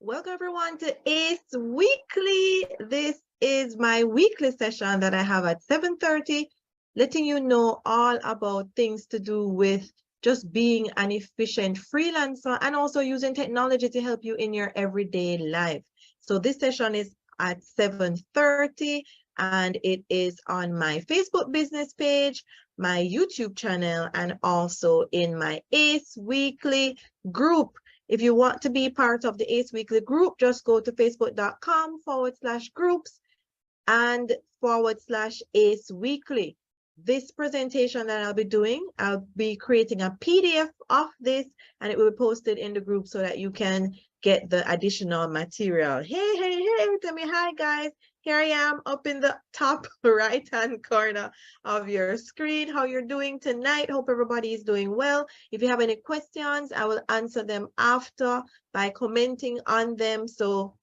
Welcome everyone to ACE Weekly. This is my weekly session that I have at 7:30, letting you know all about things to do with just being an efficient freelancer and also using technology to help you in your everyday life. So this session is at 7:30 and it is on my Facebook business page, my YouTube channel, and also in my ACE Weekly group. If you want to be part of the ACE Weekly group, just go to facebook.com/groups and /ACE Weekly. This presentation that I'll be doing, I'll be creating a PDF of this and it will be posted in the group so that you can get the additional material. Hey, tell me hi guys. Here I am up in the top right-hand corner of your screen. How you're doing tonight? Hope everybody is doing well. If you have any questions, I will answer them after by commenting on them. So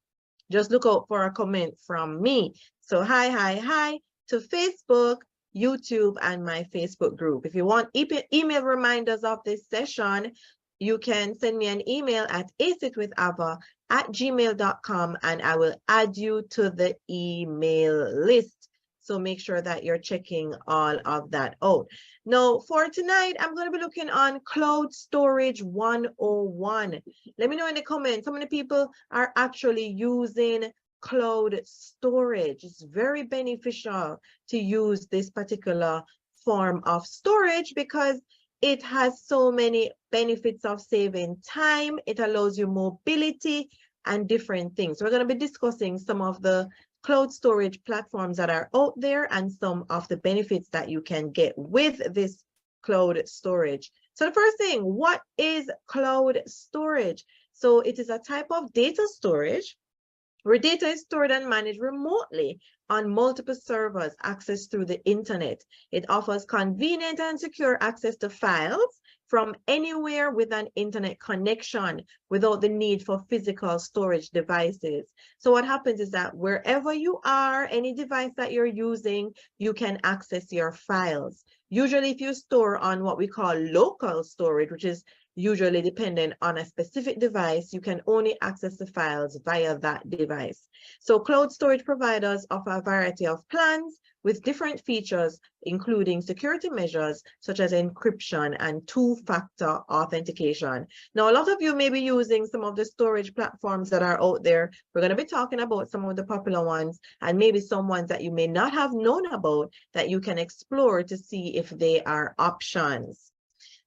just look out for a comment from me. So hi to Facebook, YouTube, and my Facebook group. If you want email reminders of this session, you can send me an email at aceitwithava@gmail.com and I will add you to the email list. So make sure that you're checking all of that out. Now, for tonight, I'm going to be looking on Cloud Storage 101. Let me know in the comments how many people are actually using cloud storage. It's very beneficial to use this particular form of storage because it has so many benefits of saving time. It allows you mobility and different things. So we're going to be discussing some of the cloud storage platforms that are out there and some of the benefits that you can get with this cloud storage. So the first thing, what is cloud storage? So it is a type of data storage where data is stored and managed remotely on multiple servers accessed through the internet. It offers convenient and secure access to files from anywhere with an internet connection without the need for physical storage devices. So what happens is that wherever you are, any device that you're using, you can access your files. Usually if you store on what we call local storage, which is usually dependent on a specific device, you can only access the files via that device. So cloud storage providers offer a variety of plans with different features, including security measures such as encryption and two-factor authentication. Now, a lot of you may be using some of the storage platforms that are out there. We're going to be talking about some of the popular ones and maybe some ones that you may not have known about that you can explore to see if they are options.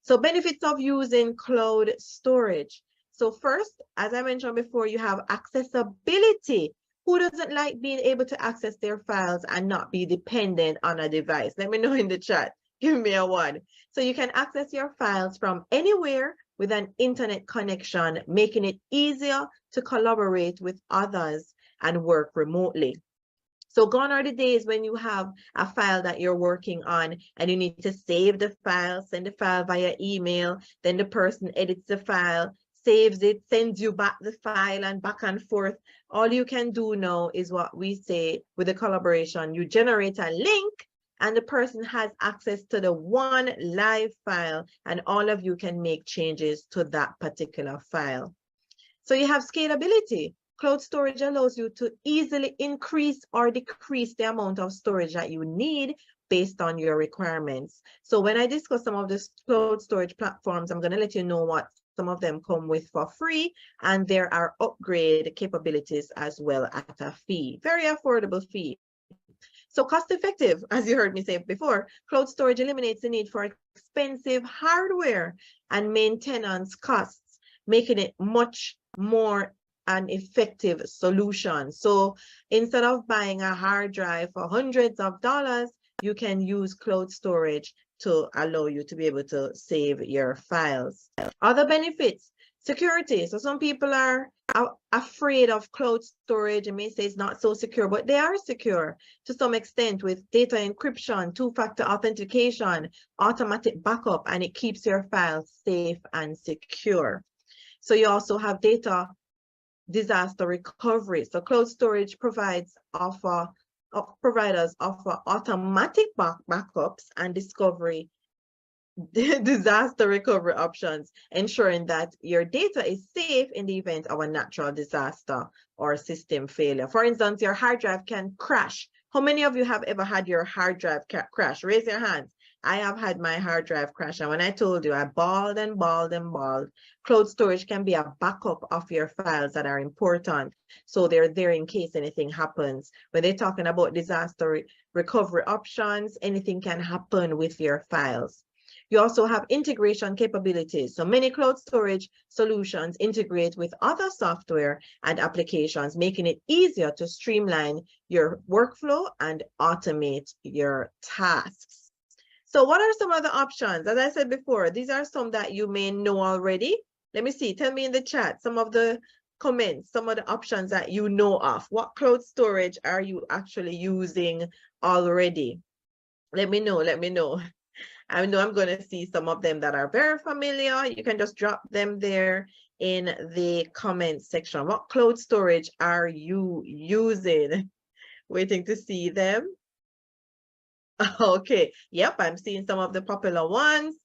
So benefits of using cloud storage. So first, as I mentioned before, you have accessibility. Who doesn't like being able to access their files and not be dependent on a device? Let me know in the chat. Give me a 1. So you can access your files from anywhere with an internet connection, making it easier to collaborate with others and work remotely. So gone are the days when you have a file that you're working on and you need to save the file, send the file via email, then the person edits the file, saves it, sends you back the file and back and forth. All you can do now is what we say with the collaboration. You generate a link and the person has access to the one live file and all of you can make changes to that particular file. So you have scalability. Cloud storage allows you to easily increase or decrease the amount of storage that you need based on your requirements. So when I discuss some of the cloud storage platforms, I'm going to let you know what some of them come with for free, and there are upgrade capabilities as well at a fee, very affordable fee. So cost effective, as you heard me say before, cloud storage eliminates the need for expensive hardware and maintenance costs, making it much more an effective solution. So instead of buying a hard drive for hundreds of dollars, you can use cloud storage to allow you to be able to save your files. Other benefits, security. So some people are afraid of cloud storage and may say it's not so secure, but they are secure to some extent with data encryption, two-factor authentication, automatic backup, and it keeps your files safe and secure. So you also have data disaster recovery. So cloud storage providers offer automatic backups and discovery disaster recovery options, ensuring that your data is safe in the event of a natural disaster or system failure. For instance, your hard drive can crash. How many of you have ever had your hard drive crash? Raise your hands. I have had my hard drive crash, and when I told you, I bawled and bawled and bawled. Cloud storage can be a backup of your files that are important, so they're there in case anything happens. When they're talking about disaster recovery options, anything can happen with your files. You also have integration capabilities. So many cloud storage solutions integrate with other software and applications, making it easier to streamline your workflow and automate your tasks. So what are some of the options? As I said before, these are some that you may know already. Let me see, tell me in the chat some of the comments, some of the options that you know of. What cloud storage are you actually using already? Let me know, let me know. I know I'm going to see some of them that are very familiar. You can just drop them there in the comment section. What cloud storage are you using? Waiting to see them. Okay, yep, I'm seeing some of the popular ones.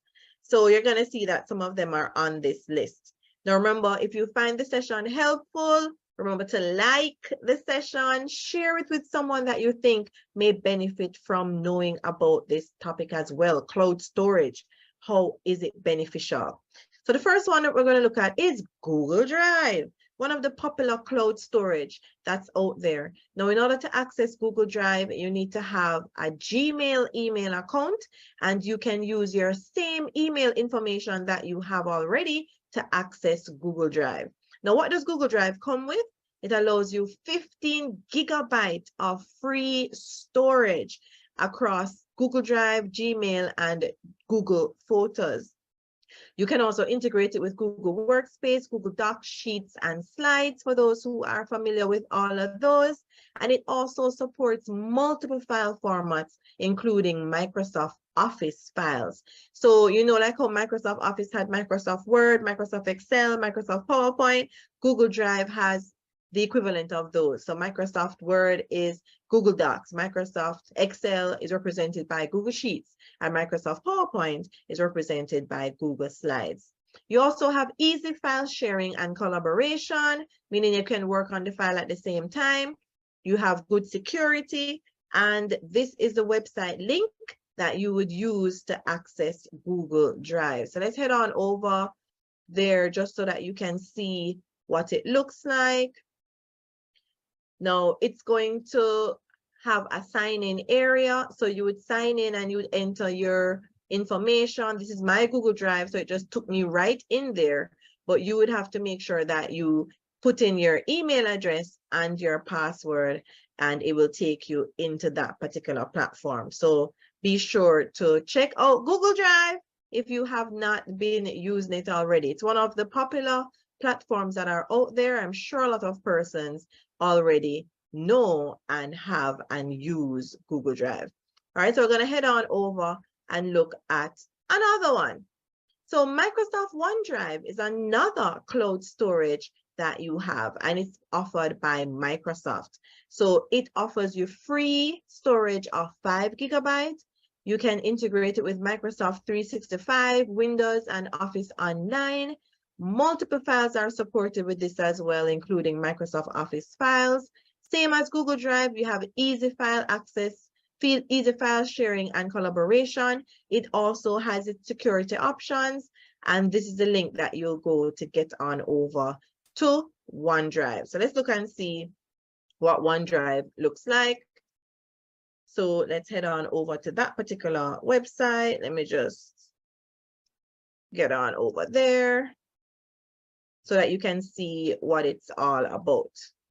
So you're going to see that some of them are on this list. Now, remember, if you find the session helpful, remember to like the session, share it with someone that you think may benefit from knowing about this topic as well. Cloud storage, how is it beneficial? So the first one that we're going to look at is Google Drive, one of the popular cloud storage that's out there. Now, in order to access Google Drive, you need to have a Gmail email account, and you can use your same email information that you have already to access Google Drive. Now, what does Google Drive come with? It allows you 15 gigabytes of free storage across Google Drive, Gmail, and Google Photos. You can also integrate it with Google Workspace, Google Docs, Sheets, and Slides for those who are familiar with all of those. And it also supports multiple file formats, including Microsoft Office files. So, you know, like how Microsoft Office had Microsoft Word, Microsoft Excel, Microsoft PowerPoint, Google Drive has the equivalent of those. So Microsoft Word is Google Docs, Microsoft Excel is represented by Google Sheets, and Microsoft PowerPoint is represented by Google Slides. You also have easy file sharing and collaboration, meaning you can work on the file at the same time. You have good security, and this is the website link that you would use to access Google Drive. So let's head on over there just so that you can see what it looks like. Now, it's going to have a sign-in area. So you would sign in and you would enter your information. This is my Google Drive, so it just took me right in there. But you would have to make sure that you put in your email address and your password, and it will take you into that particular platform. So be sure to check out Google Drive if you have not been using it already. It's one of the popular platforms that are out there. I'm sure a lot of persons already know and have and use Google Drive. All right, so we're going to head on over and look at another one. So Microsoft OneDrive is another cloud storage that you have, and it's offered by Microsoft. So it offers you free storage of 5 gigabytes. You can integrate it with Microsoft 365, Windows, and Office Online. Multiple files are supported with this as well, including Microsoft Office files. Same as Google Drive, you have easy file access, easy file sharing and collaboration. It also has its security options, and this is the link that you'll go to get on over to OneDrive. So let's look and see what OneDrive looks like. So let's head on over to that particular website. Let me just get on over there so that you can see what it's all about.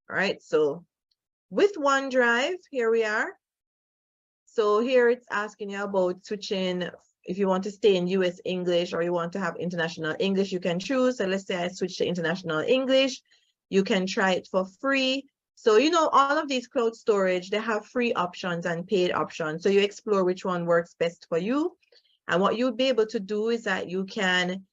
All right, so with OneDrive, here we are. So here it's asking you about switching. If you want to stay in US English or you want to have international English, you can choose. So let's say I switch to international English. You can try it for free. So, you know, all of these cloud storage, they have free options and paid options. So you explore which one works best for you. And what you'll be able to do is that you can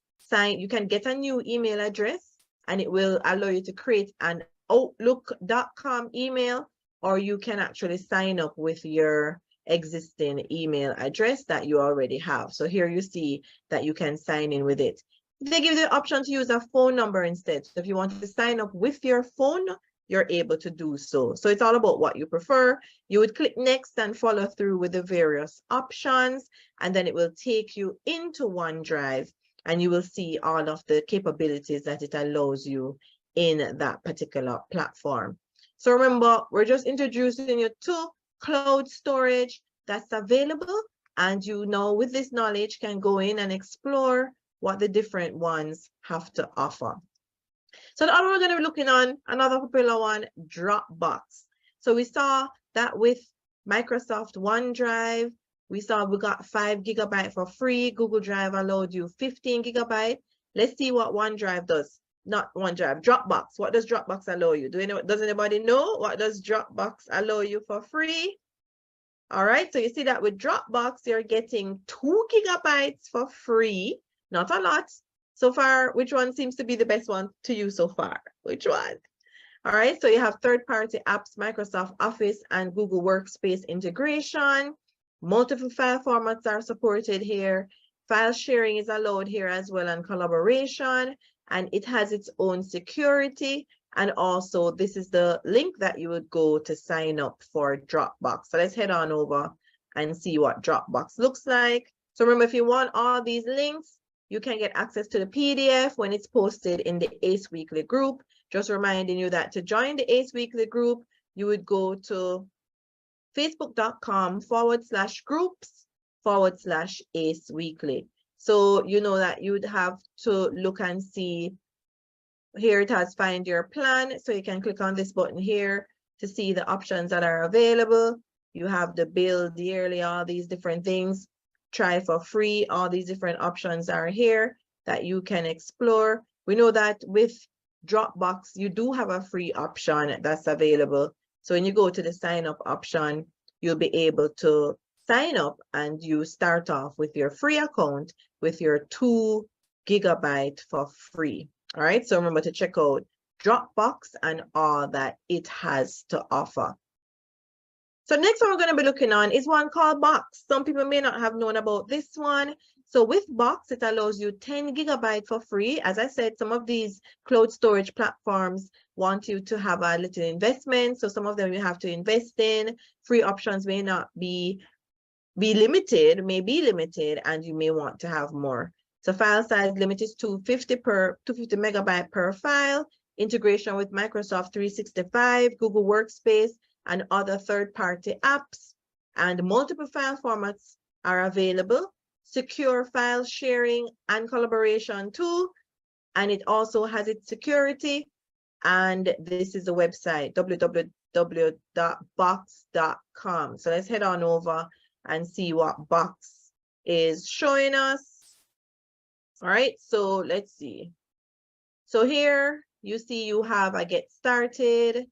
get a new email address, and it will allow you to create an Outlook.com email, or you can actually sign up with your existing email address that you already have. So here you see that you can sign in with it. They give you the option to use a phone number instead. So if you want to sign up with your phone, you're able to do so. So it's all about what you prefer. You would click next and follow through with the various options, and then it will take you into OneDrive, and you will see all of the capabilities that it allows you in that particular platform. So remember, we're just introducing you to cloud storage that's available, and you know with this knowledge can go in and explore what the different ones have to offer. So the other we're going to be looking on, another popular one, Dropbox. So we saw that with Microsoft OneDrive, we got 5 GB for free. Google Drive allowed you 15 GB. Let's see what OneDrive does. Not OneDrive, Dropbox. What does Dropbox allow you? Does anybody know what does Dropbox allow you for free? All right, so you see that with Dropbox, you're getting 2 GB for free. Not a lot. So far, which one seems to be the best one to you so far? Which one? All right, so you have third-party apps, Microsoft Office and Google Workspace integration. Multiple file formats are supported here. File sharing is allowed here as well, and collaboration. And it has its own security. And also, this is the link that you would go to sign up for Dropbox. So let's head on over and see what Dropbox looks like. So remember, if you want all these links, you can get access to the PDF when it's posted in the ACE Weekly group. Just reminding you that to join the ACE Weekly group, you would go to facebook.com/groups/ACE Weekly. So you know that you would have to look and see. Here it has find your plan. So you can click on this button here to see the options that are available. You have the build yearly, all these different things. Try for free, all these different options are here that you can explore. We know that with Dropbox, you do have a free option that's available. So when you go to the sign up option, you'll be able to sign up and you start off with your free account with your 2 GB for free. All right, so remember to check out Dropbox and all that it has to offer. So next one we're going to be looking on is one called Box. Some people may not have known about this one. So with Box, it allows you 10 GB for free. As I said, some of these cloud storage platforms want you to have a little investment. So some of them you have to invest in. Free options may not be limited, and you may want to have more. So file size limit is 250 MB per file. Integration with Microsoft 365, Google Workspace, and other third-party apps, and multiple file formats are available. Secure file sharing and collaboration too, and it also has its security. And this is the website, www.box.com. So let's head on over and see what Box is showing us. All right, so let's see. So here you see you have a get started,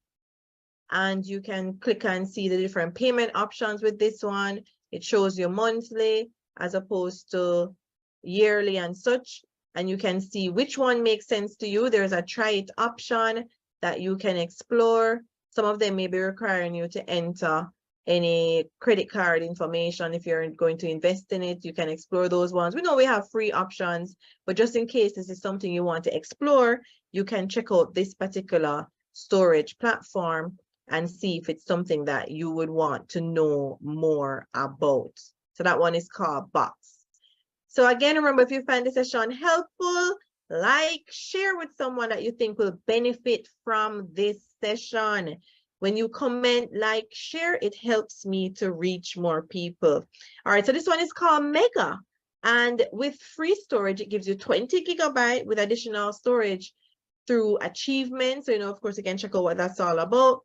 and you can click and see the different payment options with this one. It shows you monthly as opposed to yearly and such, and you can see which one makes sense to you. There's a try it option that you can explore. Some of them may be requiring you to enter any credit card information. If you're going to invest in it, you can explore those ones. We know we have free options, but just in case this is something you want to explore, you can check out this particular storage platform and see if it's something that you would want to know more about. So that one is called Box. So again, remember, if you find this session helpful, like, share with someone that you think will benefit from this session. When you comment, like, share, it helps me to reach more people. All right, so this one is called Mega. And with free storage, it gives you 20 GB with additional storage through achievements. So, you know, of course, you can check out what that's all about.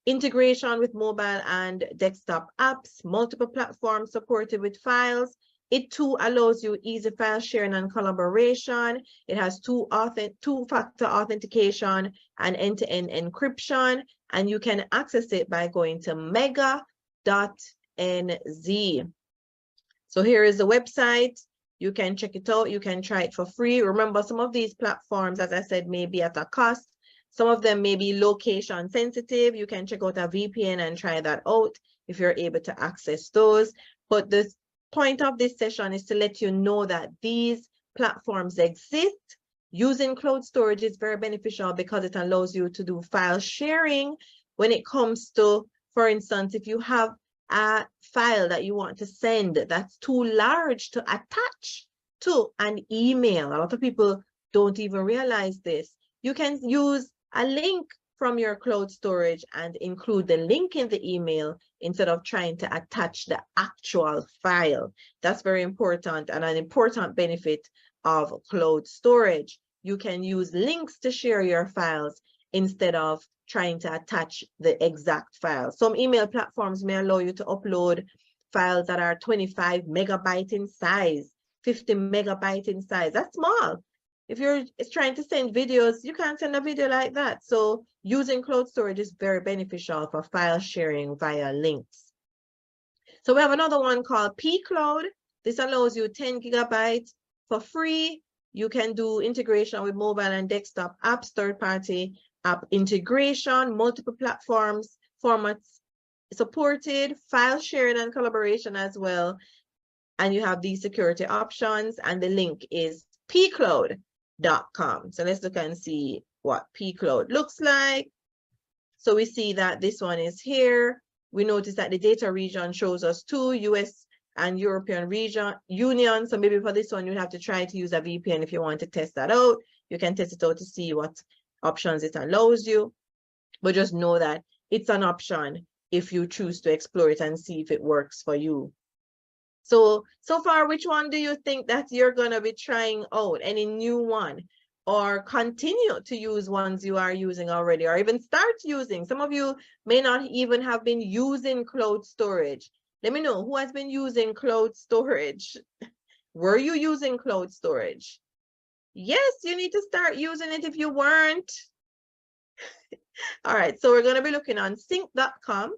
Integration with mobile and desktop apps, multiple platforms supported with files. It too allows you easy file sharing and collaboration. It has two-factor authentication and end-to-end encryption, and you can access it by going to mega.nz. So here is the website. You can check it out. You can try it for free. Remember, some of these platforms, as I said, may be at a cost. Some of them may be location sensitive. You can check out a VPN and try that out. if you're able to access those. But the point of this session is to let you know that these platforms exist. Using cloud storage is very beneficial because it allows you to do file sharing when it comes to, for instance, if you have a file that you want to send that's too large to attach to an email. A lot of people don't even realize this. You can use a link from your cloud storage and include the link in the email instead of trying to attach the actual file. That's very important and an important benefit of cloud storage. You can use links to share your files instead of trying to attach the exact file. Some email platforms may allow you to upload files that are 25 megabyte in size, 50 megabyte in size. That's small. If you're trying to send videos, you can't send a video like that. So using cloud storage is very beneficial for file sharing via links. So we have another one called pCloud. This allows you 10 gigabytes for free. You can do integration with mobile and desktop apps, third-party app integration, multiple platforms, formats supported, file sharing and collaboration as well. And you have these security options, and the link is pcloud.com. So let's look and see what pCloud looks like. So we see that this one is here. We notice that the data region shows us 2 US and European Union. So maybe for this one, you have to try to use a VPN if you want to test that out. You can test it out to see what options it allows you, but just know that it's an option if you choose to explore it and see if it works for you. So far, which one do you think that you're going to be trying out? Any new one? Or continue to use ones you are using already, or even start using? Some of you may not even have been using cloud storage. Let me know who has been using cloud storage. Were you using cloud storage? Yes, you need to start using it if you weren't. All right, so we're going to be looking on sync.com.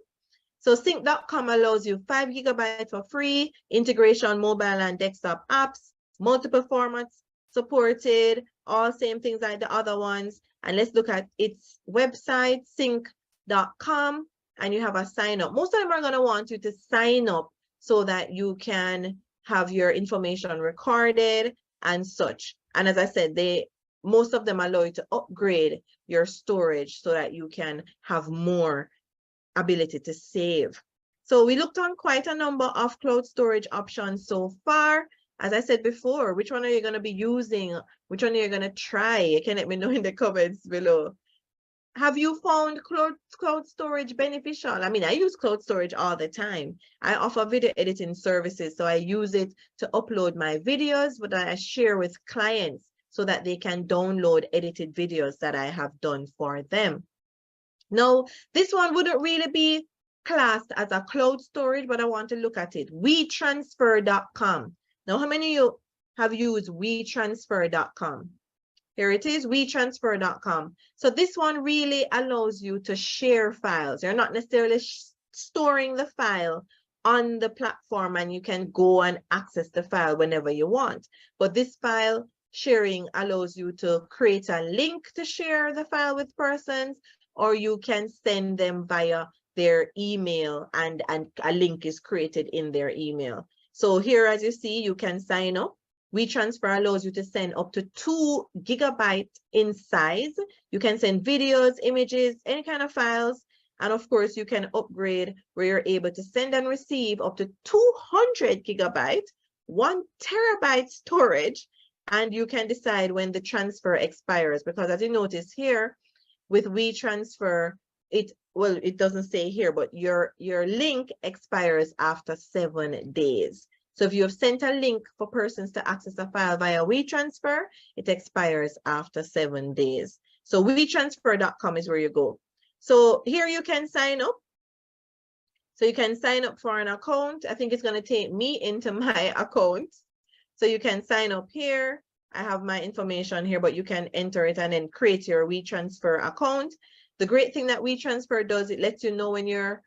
So sync.com allows you 5 gigabytes for free, integration, mobile and desktop apps, multiple formats supported, all same things like the other ones. And let's look at its website, sync.com, and you have a sign up. Most of them are going to want you to sign up so that you can have your information recorded and such. And as I said, most of them allow you to upgrade your storage so that you can have more ability to save. So we looked on quite a number of cloud storage options so far. As I said before, which one are you going to be using? Which one are you going to try? You can let me know in the comments below. Have you found cloud storage beneficial? I mean, I use cloud storage all the time. I offer video editing services, so I use it to upload my videos, but I share with clients so that they can download edited videos that I have done for them. Now, this one wouldn't really be classed as a cloud storage, but I want to look at it. WeTransfer.com. Now, how many of you have used WeTransfer.com? Here it is, WeTransfer.com. So this one really allows you to share files. You're not necessarily storing the file on the platform and you can go and access the file whenever you want. But this file sharing allows you to create a link to share the file with persons, or you can send them via their email and a link is created in their email. So here, as you see, you can sign up. WeTransfer allows you to send up to 2 gigabytes in size. You can send videos, images, any kind of files. And of course, you can upgrade where you're able to send and receive up to 200 gigabytes, 1 terabyte storage, and you can decide when the transfer expires. Because as you notice here, with WeTransfer, it doesn't say here, but your link expires after 7 days. So if you have sent a link for persons to access a file via WeTransfer, it expires after 7 days. So WeTransfer.com is where you go. So here you can sign up. So you can sign up for an account. I think it's going to take me into my account. So you can sign up here. I have my information here, but you can enter it and then create your WeTransfer account. The great thing that WeTransfer does, it lets you know when your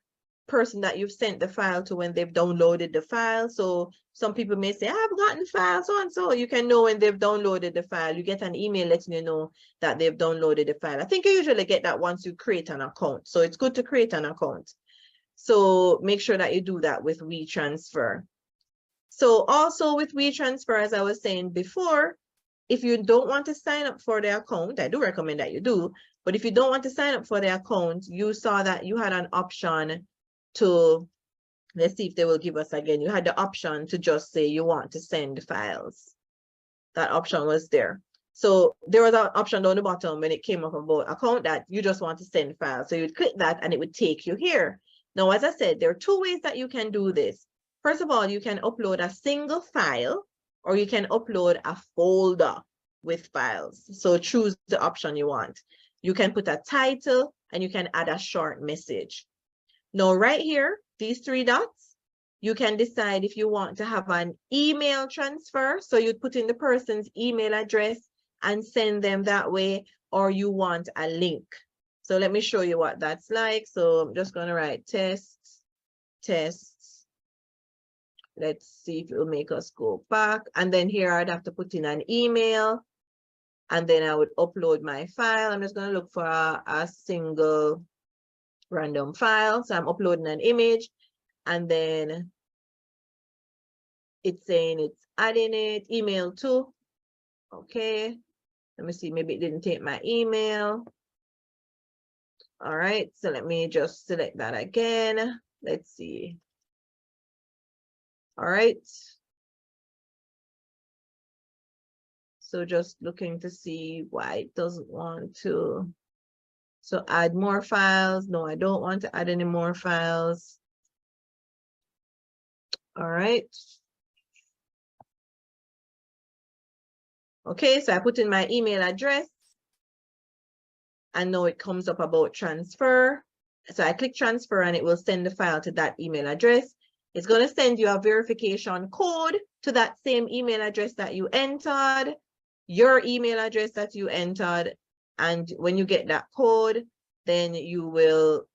person that you've sent the file to, when they've downloaded the file. So some people may say, I've gotten the file, so and so. You can know when they've downloaded the file. You get an email letting you know that they've downloaded the file. I think you usually get that once you create an account. So it's good to create an account. So make sure that you do that with WeTransfer. So also with WeTransfer, as I was saying before, if you don't want to sign up for the account, I do recommend that you do, but if you don't want to sign up for the account, you saw that you had an option to, let's see if they will give us again, you had the option to just say you want to send files. That option was there. So there was an option down the bottom when it came up about account that you just want to send files. So you'd click that and it would take you here. Now, as I said, there are two ways that you can do this. First of all, you can upload a single file or you can upload a folder with files. So choose the option you want. You can put a title and you can add a short message. Now, right here, these three dots, you can decide if you want to have an email transfer. So you'd put in the person's email address and send them that way, or you want a link. So let me show you what that's like. So I'm just going to write tests. Let's see if it will make us go back. And then here I'd have to put in an email. And then I would upload my file. I'm just going to look for a single random file. So I'm uploading an image. And then it's saying it's adding it, email to. Okay. Let me see, maybe it didn't take my email. All right, so let me just select that again. Let's see. All right. So just looking to see why it doesn't want to. So add more files. No, I don't want to add any more files. All right. Okay, so I put in my email address. And now it comes up about transfer. So I click transfer and it will send the file to that email address. It's going to send you a verification code to that same email address that you entered, your email address that you entered. And when you get that code, then you will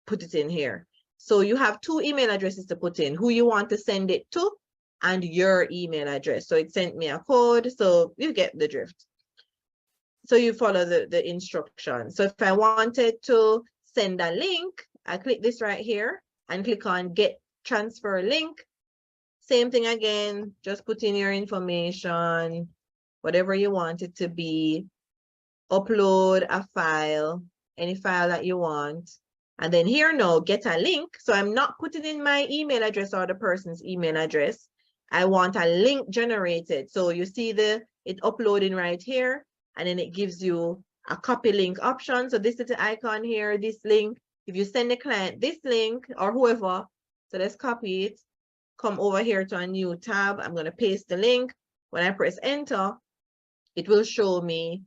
put it in here. So you have two email addresses to put in, who you want to send it to and your email address. So it sent me a code. So you get the drift. So you follow the instructions. So if I wanted to send a link, I click this right here and click on get transfer link. Same thing again, just put in your information, whatever you want it to be, upload a file, any file that you want. And then here now, get a link. So I'm not putting in my email address or the person's email address. I want a link generated. So you see it uploading right here. And then it gives you a copy link option. So this is the icon here, this link. If you send the client this link or whoever, so let's copy it, come over here to a new tab. I'm going to paste the link. When I press enter, it will show me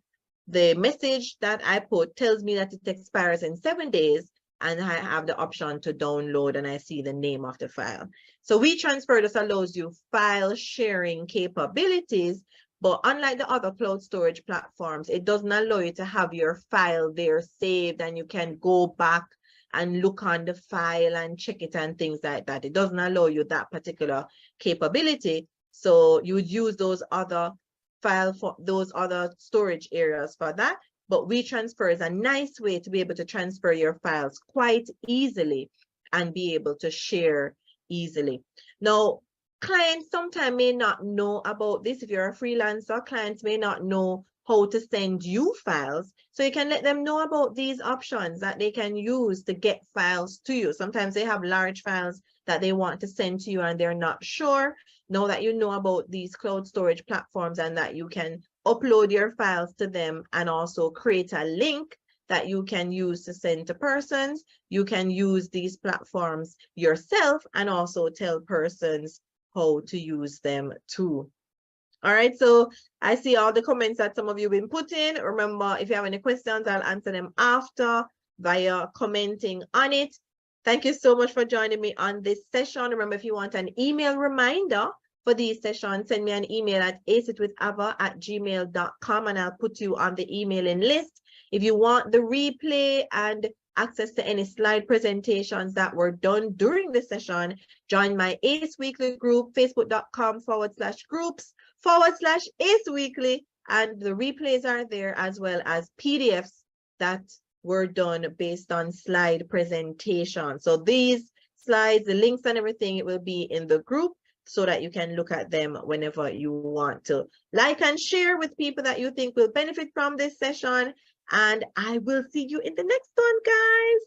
the message that I put, tells me that it expires in 7 days. And I have the option to download and I see the name of the file. So WeTransfer just allows you file sharing capabilities. But unlike the other cloud storage platforms, it doesn't allow you to have your file there saved and you can go back and look on the file and check it and things like that. It doesn't allow you that particular capability. So you would use those other those other storage areas for that. But WeTransfer is a nice way to be able to transfer your files quite easily and be able to share easily. Now, clients sometimes may not know about this. If you're a freelancer, clients may not know how to send you files. So you can let them know about these options that they can use to get files to you. Sometimes they have large files that they want to send to you and they're not sure. Now that you know about these cloud storage platforms and that you can upload your files to them and also create a link that you can use to send to persons, you can use these platforms yourself and also tell persons how to use them too. All right, so I see all the comments that some of you have been putting. Remember, if you have any questions, I'll answer them after via commenting on it. Thank you so much for joining me on this session. Remember, if you want an email reminder for these sessions, send me an email at acetwithava@gmail.com and I'll put you on the emailing list. If you want the replay and access to any slide presentations that were done during the session, join my ACE Weekly group, facebook.com/groups/ACE Weekly, and the replays are there as well as PDFs that were done based on slide presentation. So these slides, the links and everything, it will be in the group so that you can look at them whenever you want to. Like and share with people that you think will benefit from this session. And I will see you in the next one, guys.